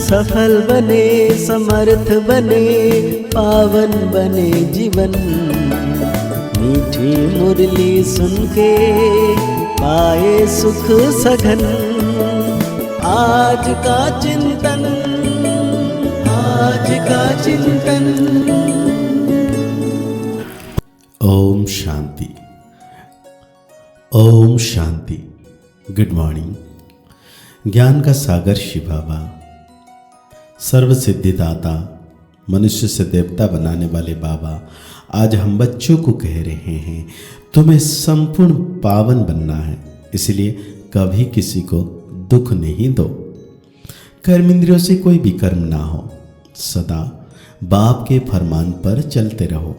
सफल बने, समर्थ बने, पावन बने जीवन। मीठी मुरली सुन के पाए सुख सघन। आज का चिंतन, आज का चिंतन। ओम शांति, ओम शांति। Good morning. ज्ञान का सागर शिव बाबा, सर्व सिद्धिदाता, मनुष्य से देवता बनाने वाले बाबा, आज हम बच्चों को कह रहे हैं तुम्हें संपूर्ण पावन बनना है, इसलिए कभी किसी को दुख नहीं दो। कर्म इंद्रियों से कोई भी कर्म ना हो, सदा बाप के फरमान पर चलते रहो।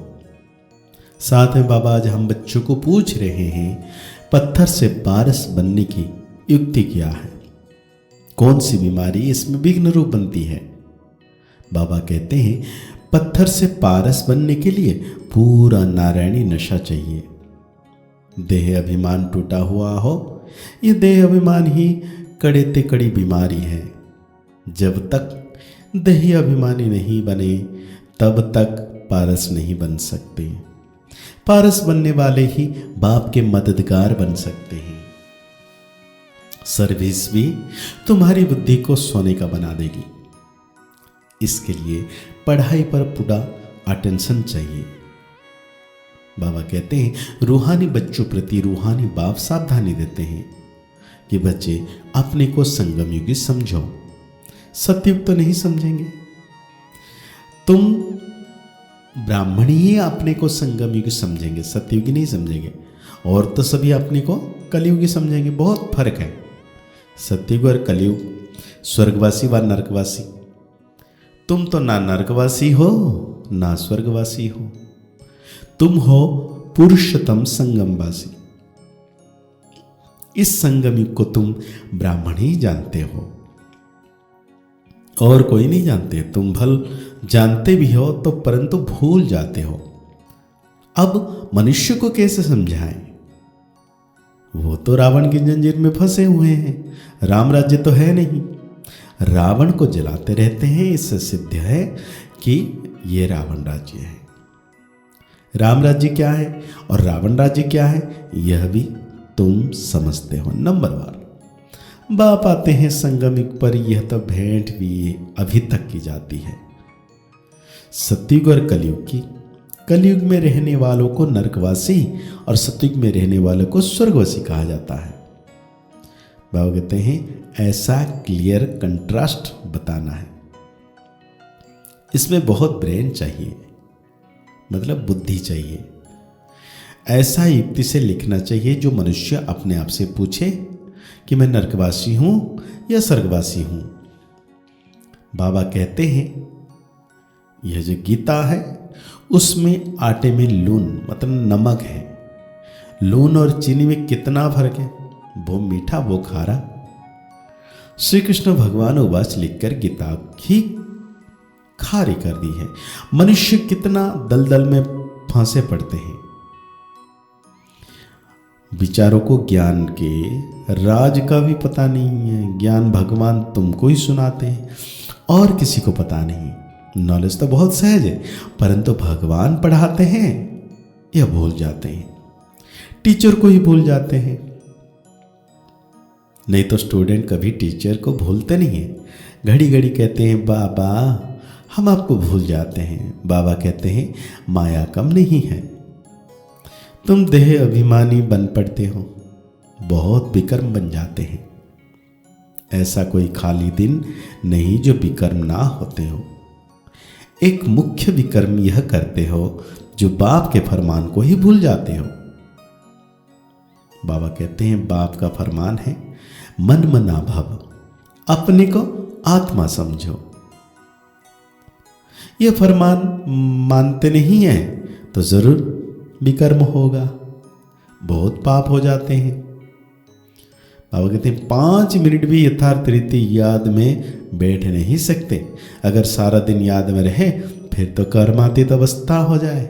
साथ में बाबा आज हम बच्चों को पूछ रहे हैं पत्थर से पारस बनने की युक्ति क्या है, कौन सी बीमारी इसमें विघ्न रूप बनती है। बाबा कहते हैं पत्थर से पारस बनने के लिए पूरा नारायणी नशा चाहिए। देह अभिमान टूटा हुआ हो, ये देह अभिमान ही कड़े ते कड़ी बीमारी है। जब तक देह अभिमानी नहीं बने तब तक पारस नहीं बन सकते। पारस बनने वाले ही बाप के मददगार बन सकते हैं। सर्विस भी तुम्हारी बुद्धि को सोने का बना देगी। इसके लिए पढ़ाई पर पूरा अटेंशन चाहिए। बाबा कहते हैं रूहानी बच्चों प्रति रूहानी बाप सावधानी देते हैं कि बच्चे अपने को संगम युगी समझो। सतयुग तो नहीं समझेंगे, तुम ब्राह्मणी ही अपने को संगम युगी समझेंगे, सतयुगी नहीं समझेंगे। और तो सभी अपने को कलयुगी समझेंगे। बहुत फर्क है सतयुग और कलयुग, स्वर्गवासी व नरकवासी। तुम तो ना नरकवासी हो ना स्वर्गवासी हो, तुम हो पुरुषोत्तम संगमवासी। इस संगम युग को तुम ब्राह्मण ही जानते हो और कोई नहीं जानते। तुम भल जानते भी हो तो परंतु भूल जाते हो। अब मनुष्य को कैसे समझाएं? वो तो रावण की जंजीर में फंसे हुए हैं। राम राज्य तो है नहीं, रावण को जलाते रहते हैं। इससे सिद्ध है कि ये रावण राज्य है। राम राज्य क्या है और रावण राज्य क्या है, यह भी तुम समझते हो। नंबर 1 बाप आते हैं संगम युग पर, यह तो भेंट भी अभी तक की जाती है। सतयुग और कलयुग की। कलयुग में रहने वालों को नरकवासी और सतयुग में रहने वालों को स्वर्गवासी कहा जाता है। बाबा कहते हैं ऐसा क्लियर कंट्रास्ट बताना है। इसमें बहुत ब्रेन चाहिए, मतलब बुद्धि चाहिए। ऐसा युक्ति से लिखना चाहिए जो मनुष्य अपने आप से पूछे कि मैं नरकवासी हूं या स्वर्गवासी हूं। बाबा कहते हैं यह जो गीता है उसमें आटे में लून मतलब नमक है। लून और चीनी में कितना फर्क है, वो मीठा वो खारा। श्री कृष्ण भगवान उवाच लिखकर गीता ही खारी कर दी है। मनुष्य कितना दलदल में फंसे पड़ते हैं। विचारों को ज्ञान के राज का भी पता नहीं है। ज्ञान भगवान तुमको ही सुनाते हैं और किसी को पता नहीं। नॉलेज तो बहुत सहज है, परंतु भगवान पढ़ाते हैं या भूल जाते हैं। टीचर को ही भूल जाते हैं। नहीं तो स्टूडेंट कभी टीचर को भूलते नहीं है। घड़ी घड़ी कहते हैं बाबा हम आपको भूल जाते हैं। बाबा कहते हैं माया कम नहीं है, तुम देह अभिमानी बन पड़ते हो, बहुत विकर्म बन जाते हैं। ऐसा कोई खाली दिन नहीं जो विकर्म ना होते हो। एक मुख्य विकर्म यह करते हो जो बाप के फरमान को ही भूल जाते हो। बाबा कहते हैं बाप का फरमान है मन मना भव, अपने को आत्मा समझो। यह फरमान मानते नहीं है तो जरूर विकर्म होगा, बहुत पाप हो जाते हैं। बाबा कहते हैं 5 मिनट भी यथार्थ रीति याद में बैठ नहीं सकते। अगर सारा दिन याद में रहे फिर तो कर्मातीत अवस्था हो जाए।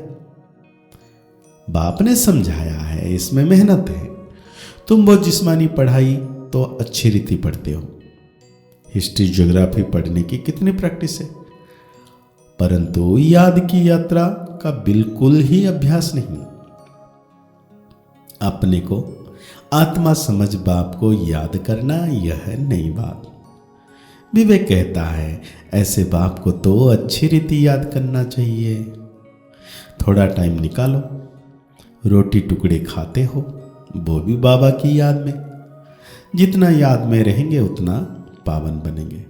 बाप ने समझाया है, इसमें मेहनत है। तुम बहुत जिस्मानी पढ़ाई तो अच्छी रीति पढ़ते हो, हिस्ट्री ज्योग्राफी पढ़ने की कितनी प्रैक्टिस है, परंतु याद की यात्रा का बिल्कुल ही अभ्यास नहीं। अपने को आत्मा समझ बाप को याद करना यह नई बात। विवेक कहता है ऐसे बाप को तो अच्छी रीति याद करना चाहिए। थोड़ा टाइम निकालो, रोटी टुकड़े खाते हो, वो भी बाबा की याद में। जितना याद में रहेंगे उतना पावन बनेंगे।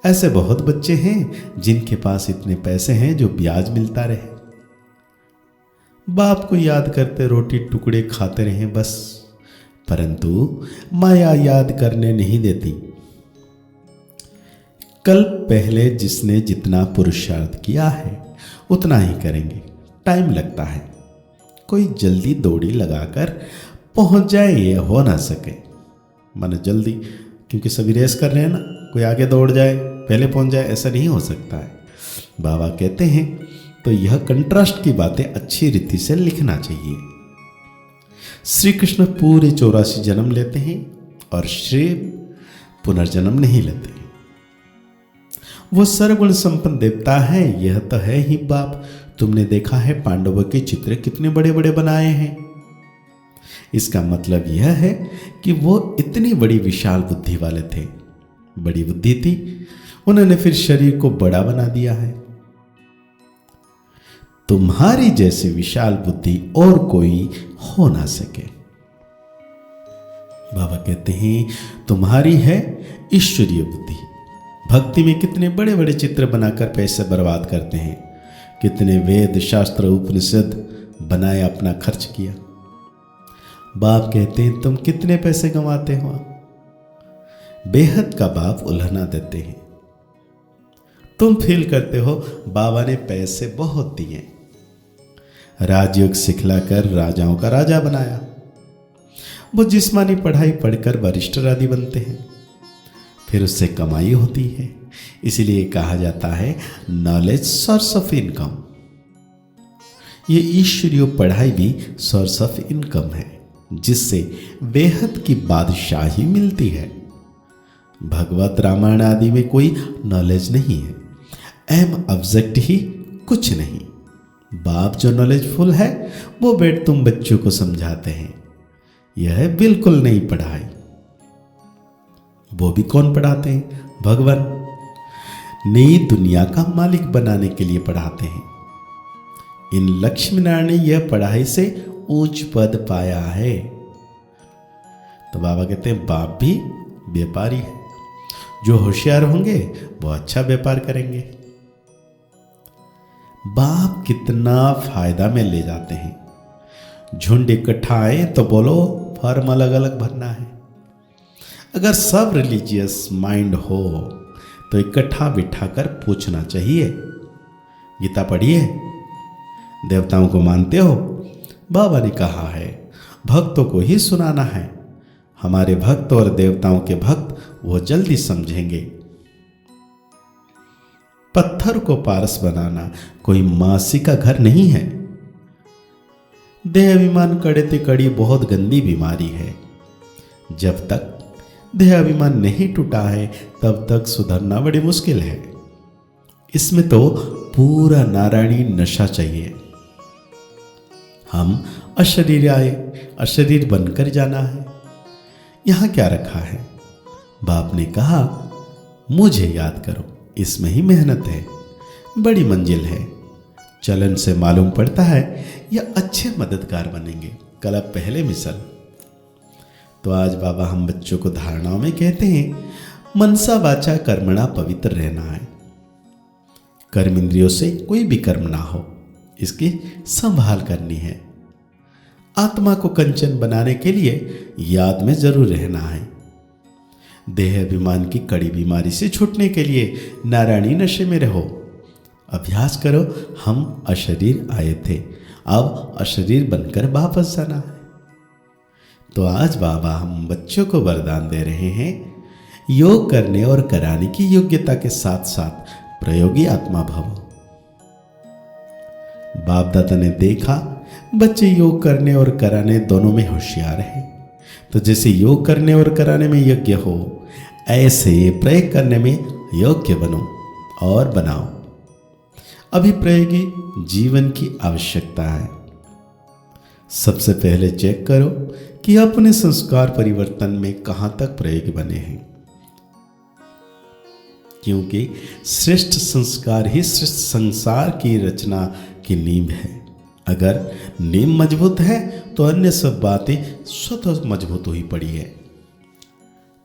ऐसे बहुत बच्चे हैं जिनके पास इतने पैसे हैं जो ब्याज मिलता रहे। बाप को याद करते रोटी टुकड़े खाते रहे बस, परंतु माया याद करने नहीं देती। कल पहले जिसने जितना पुरुषार्थ किया है उतना ही करेंगे। टाइम लगता है, कोई जल्दी दौड़ी लगाकर पहुंच जाए ये हो ना सके। माने जल्दी, क्योंकि सभी रेस कर रहे हैं ना, कोई आगे दौड़ जाए पहले पहुंच जाए ऐसा नहीं हो सकता है। बाबा कहते हैं तो यह कंट्रास्ट की बातें अच्छी रीति से लिखना चाहिए। श्री कृष्ण पूरे 84 जन्म लेते हैं और श्री पुनर्जन्म नहीं लेते हैं। वो सर्वगुण संपन्न देवता है, यह तो है ही बाप। तुमने देखा है पांडवों के चित्र कितने बड़े बड़े बनाए हैं। इसका मतलब यह है कि वो इतनी बड़ी विशाल बुद्धि वाले थे। बड़ी बुद्धि थी, उन्होंने फिर शरीर को बड़ा बना दिया है। तुम्हारी जैसी विशाल बुद्धि और कोई हो ना सके। बाबा कहते हैं तुम्हारी है ईश्वरीय बुद्धि। भक्ति में कितने बड़े बड़े चित्र बनाकर पैसे बर्बाद करते हैं, कितने वेद शास्त्र उपनिषद बनाए, अपना खर्च किया। बाप कहते हैं तुम कितने पैसे कमाते हो। बेहद का बाप उल्हना देते हैं। तुम फील करते हो बाबा ने पैसे बहुत दिए, राजयोग सिखलाकर राजाओं का राजा बनाया। वो जिस्मानी पढ़ाई पढ़कर वरिष्ठ आदि बनते हैं, फिर उससे कमाई होती है। इसीलिए कहा जाता है नॉलेज सोर्स ऑफ इनकम। ये ईश्वरीय पढ़ाई भी सोर्स ऑफ इनकम है, जिससे बेहद की बादशाही मिलती है। भगवत रामायण आदि में कोई नॉलेज नहीं है, एम ऑब्जेक्ट ही कुछ नहीं। बाप जो नॉलेजफुल है वो बैठ तुम बच्चों को समझाते हैं। यह है बिल्कुल नई पढ़ाई। वो भी कौन पढ़ाते हैं? भगवान। नई दुनिया का मालिक बनाने के लिए पढ़ाते हैं। इन लक्ष्मी नारायण ने यह पढ़ाई से ऊंच पद पाया है। तो बाबा कहते हैं बाप भी व्यापारी है। जो होशियार होंगे वो अच्छा व्यापार करेंगे। बाप कितना फायदा में ले जाते हैं। झुंड इकट्ठा आए तो बोलो फॉर्म अलग अलग भरना है। अगर सब रिलीजियस माइंड हो तो इकट्ठा बिठाकर पूछना चाहिए, गीता पढ़िए, देवताओं को मानते हो? बाबा ने कहा है भक्तों को ही सुनाना है। हमारे भक्त और देवताओं के भक्त वो जल्दी समझेंगे। पत्थर को पारस बनाना कोई मासी का घर नहीं है। देह अभिमान कड़े कड़ी बहुत गंदी बीमारी है। जब तक देह अभिमान नहीं टूटा है तब तक सुधरना बड़ी मुश्किल है। इसमें तो पूरा नारायणी नशा चाहिए। हम अशरीर आए, अशरीर बनकर जाना है। यहां क्या रखा है? बाप ने कहा मुझे याद करो, इसमें ही मेहनत है, बड़ी मंजिल है। चलन से मालूम पड़ता है यह अच्छे मददगार बनेंगे। कल अब पहले मिसल। तो आज बाबा हम बच्चों को धारणाओं में कहते हैं मनसा वाचा कर्मणा पवित्र रहना है। कर्म इंद्रियों से कोई भी कर्म ना हो, इसकी संभाल करनी है। आत्मा को कंचन बनाने के लिए याद में जरूर रहना है। देह अभिमान की कड़ी बीमारी से छूटने के लिए नारायणी नशे में रहो। अभ्यास करो हम अशरीर आए थे, अब अशरीर बनकर वापस जाना है। तो आज बाबा हम बच्चों को वरदान दे रहे हैं योग करने और कराने की योग्यता के साथ साथ प्रयोगी आत्मा भव। बाप दादा ने देखा बच्चे योग करने और कराने दोनों में होशियार हैं। तो जैसे योग करने और कराने में यज्ञ हो, ऐसे प्रयोग करने में योग्य बनो और बनाओ। अभिप्रयोगी जीवन की आवश्यकता है। सबसे पहले चेक करो कि अपने संस्कार परिवर्तन में कहां तक प्रयोगी बने हैं, क्योंकि श्रेष्ठ संस्कार ही श्रेष्ठ संसार की रचना की नींव है। अगर नींव मजबूत है तो अन्य सब बातें स्वतः मजबूत हुई पड़ी है।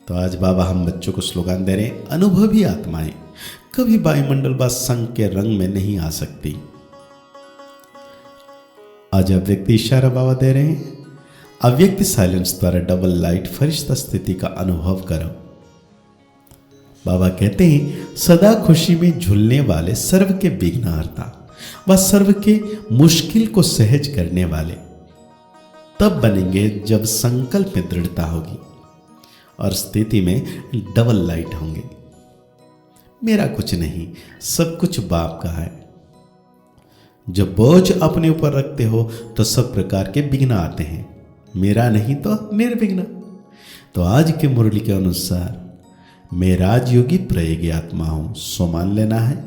तो आज बाबा हम बच्चों को स्लोगन दे रहे हैं, अनुभवी आत्माएं कभी वायुमंडल व संघ के रंग में नहीं आ सकती। आज अव्यक्ति इशारा बाबा दे रहे हैं, अव्यक्ति साइलेंस द्वारा डबल लाइट फरिश्ता स्थिति का अनुभव करो। बाबा कहते हैं, सदा खुशी में झूलने वाले सर्व के विघ्नहर्ता व सर्व के मुश्किल को सहज करने वाले तब बनेंगे जब संकल्प में दृढ़ता होगी और स्थिति में डबल लाइट होंगे। मेरा कुछ नहीं, सब कुछ बाप का है। जब बोझ अपने ऊपर रखते हो तो सब प्रकार के विघ्न आते हैं, मेरा नहीं तो निर्विघ्न। तो आज के मुरली के अनुसार मैं राजयोगी प्रयोगी आत्मा हूं, सो मान लेना है।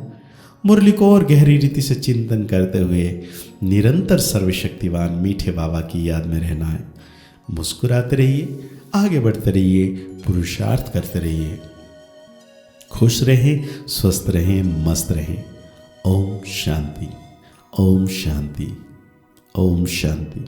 मुरली को और गहरी रीति से चिंतन करते हुए निरंतर सर्वशक्तिवान मीठे बाबा की याद में रहना है। मुस्कुराते रहिए, आगे बढ़ते रहिए, पुरुषार्थ करते रहिए। खुश रहें, स्वस्थ रहें, मस्त रहें। ओम शांति, ओम शांति, ओम शांति।